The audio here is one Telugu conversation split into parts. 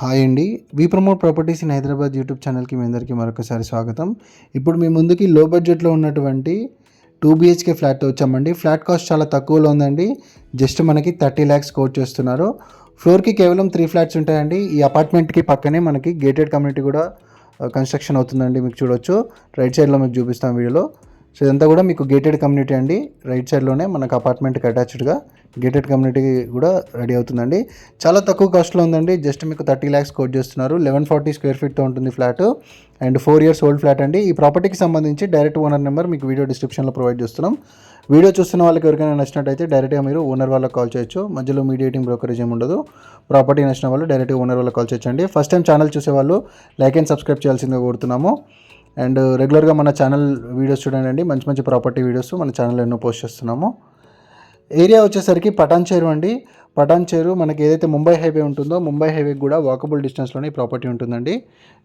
హాయ్ అండి. We promote properties in Hyderabad YouTube ఛానల్కి మీ అందరికీ మరొకసారి స్వాగతం. ఇప్పుడు మీ ముందుకి లో బడ్జెట్లో ఉన్నటువంటి 2 BHK ఫ్లాట్తో వచ్చామండి. ఫ్లాట్ కాస్ట్ చాలా తక్కువలో ఉందండి. జస్ట్ మనకి 30 lakhs కోట్ చేస్తున్నారు. ఫ్లోర్కి కేవలం 3 ఫ్లాట్స్ ఉంటాయండి. ఈ అపార్ట్మెంట్కి పక్కనే మనకి గేటెడ్ కమ్యూనిటీ కూడా కన్స్ట్రక్షన్ అవుతుందండి. మీకు చూడొచ్చు, రైట్ సైడ్లో మీకు చూపిస్తాం వీడియోలో. సో ఇదంతా కూడా మీకు గేటెడ్ కమ్యూనిటీ అండి. రైట్ సైడ్లోనే మనకు అపార్ట్మెంట్కి అటాచ్డ్గా గేటెడ్ కమ్యూనిటీ కూడా రెడీ అవుతుందండి. చాలా తక్కువ కాస్ట్లో ఉందండి. జస్ట్ మీకు 30 lakhs కోట్ చేస్తున్నారు. 1140 square feetతో ఉంటుంది flat and 4 years old flat అండి. ఈ ప్రాపర్టీకి సంబంధించి డైరెక్ట్ ఓనర్ నెంబర్ మీకు వీడియో డిస్క్రిప్షన్లో ప్రొవైడ్ చేస్తున్నాం. వీడియో చూస్తున్న వాళ్ళకి ఎవరికైనా నచ్చినట్టయితే డైరెక్ట్గా మీరు ఓనర్ వాళ్ళకి కాల్ చేయొచ్చు. మధ్యలో మీడియేటింగ్ బ్రోకరేజ్ ఏమి ఉండదు. ప్రాపర్టీ నచ్చిన వాళ్ళు డైరెక్ట్గా ఓనర్ వాళ్ళకి కాల్ చేయొచ్చండి. ఫస్ట్ టైం ఛానల్ చూసేవాళ్ళు లైక్ అండ్ సబ్స్క్రైబ్ చేయాల్సిందిగా కోరుతున్నాము. అండ్ రెగ్యులర్గా మన ఛానల్ వీడియోస్ చూడండి. మంచి మంచి ప్రాపర్టీ వీడియోస్ మన ఛానల్లో ఎన్నో పోస్ట్ చేస్తున్నాము. ఏరియా వచ్చేసరికి పటాన్చేరు అండి. పటాన్చేరు మనకి ఏదైతే ముంబై హైవే ఉంటుందో ముంబై హైవేకి కూడా వాకబుల్ డిస్టెన్స్లోనే ఈ ప్రాపర్టీ ఉంటుందండి.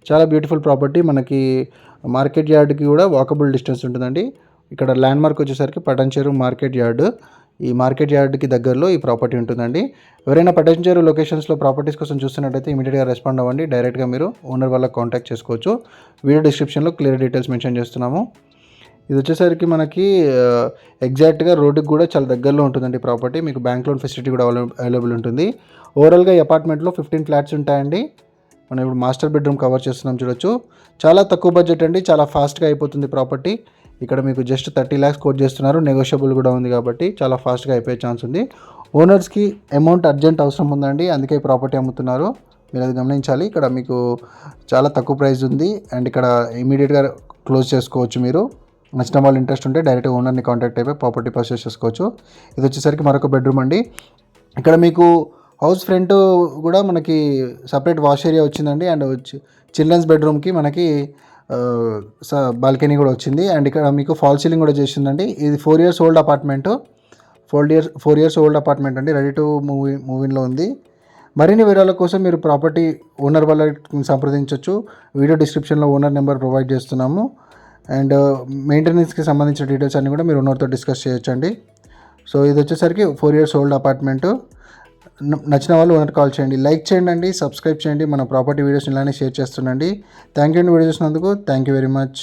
చాలా బ్యూటిఫుల్ ప్రాపర్టీ. మనకి మార్కెట్ యార్డ్కి కూడా వాకబుల్ డిస్టెన్స్ ఉంటుందండి. ఇక్కడ ల్యాండ్ మార్క్ వచ్చేసరికి పటాన్చేరు మార్కెట్ యార్డ్. ఈ మార్కెట్ యార్డ్కి దగ్గరలో ఈ ప్రాపర్టీ ఉంటుందండి. ఎవరైనా పటాన్చేరు లొకేషన్స్లో ప్రాపర్టీస్ కోసం చూస్తున్నట్టయితే ఇమీడియట్గా రెస్పాండ్ అవ్వండి. డైరెక్ట్గా మీరు ఓనర్ వాళ్ళకి కాంటాక్ట్ చేసుకోవచ్చు. వీడియో డిస్క్రిప్షన్లో క్లియర్ డీటెయిల్స్ మెన్షన్ చేస్తున్నాము. ఇది వచ్చేసరికి మనకి ఎగ్జాక్ట్గా రోడ్డుకి కూడా చాలా దగ్గరలో ఉంటుందండి ప్రాపర్టీ. మీకు బ్యాంక్ లోన్ ఫెసిలిటీ కూడా అవైలబుల్ ఉంటుంది. ఓవరాల్గా ఈ అపార్ట్మెంట్లో 15 ఫ్లాట్స్ ఉంటాయండి. మనం ఇప్పుడు మాస్టర్ బెడ్రూమ్ కవర్ చేస్తున్నాం, చూడొచ్చు. చాలా తక్కువ బడ్జెట్ అండి. చాలా ఫాస్ట్గా అయిపోతుంది ప్రాపర్టీ. ఇక్కడ మీకు జస్ట్ 30 lakhs కోట్ చేస్తున్నారు. నెగోషియబుల్ కూడా ఉంది కాబట్టి చాలా ఫాస్ట్గా అయిపోయే ఛాన్స్ ఉంది. ఓనర్స్కి అమౌంట్ అర్జెంట్ అవసరం ఉందండి, అందుకే ఈ ప్రాపర్టీ అమ్ముతున్నారు. మీరు అది గమనించాలి. ఇక్కడ మీకు చాలా తక్కువ ప్రైస్ ఉంది అండ్ ఇక్కడ ఇమీడియట్గా క్లోజ్ చేసుకోవచ్చు. మీరు నచ్చిన వాళ్ళు ఇంట్రెస్ట్ ఉంటే డైరెక్ట్ ఓనర్ని కాంటాక్ట్ అయిపోయి ప్రాపర్టీ పర్చేస్ చేసుకోవచ్చు. ఇది వచ్చేసరికి మరొక బెడ్రూమ్ అండి. ఇక్కడ మీకు హౌస్ ఫ్రంట్ కూడా మనకి సపరేట్ వాష్ ఏరియా వచ్చిందండి. అండ్ చిల్డ్రన్స్ బెడ్రూమ్కి మనకి బాల్కనీ కూడా వచ్చింది. అండ్ ఇక్కడ మీకు ఫాల్ సీలింగ్ కూడా చేసిందండి. ఇది 4 years old apartment. 4 years old apartment అండి. రెడీ టు మూవింగ్లో ఉంది. మరిన్ని వివరాల కోసం మీరు ప్రాపర్టీ ఓనర్ వాళ్ళని సంప్రదించవచ్చు. వీడియో డిస్క్రిప్షన్లో ఓనర్ నెంబర్ ప్రొవైడ్ చేస్తున్నాము. అండ్ మెయింటెనెన్స్కి సంబంధించిన డీటెయిల్స్ అన్నీ కూడా మీరు ఓనర్తో డిస్కస్ చేయొచ్చండి. సో ఇది వచ్చేసరికి 4 years ఓల్డ్ అపార్ట్మెంటు. నచ్చిన వాళ్ళు ఓనర్ కాల్ చేయండి. లైక్ చేయండి, సబ్స్క్రైబ్ చేయండి. మన ప్రాపర్టీ వీడియోస్ ఇలానే షేర్ చేస్తుండండి. థ్యాంక్ యూ అండి వీడియో చూసినందుకు. Thank you very much.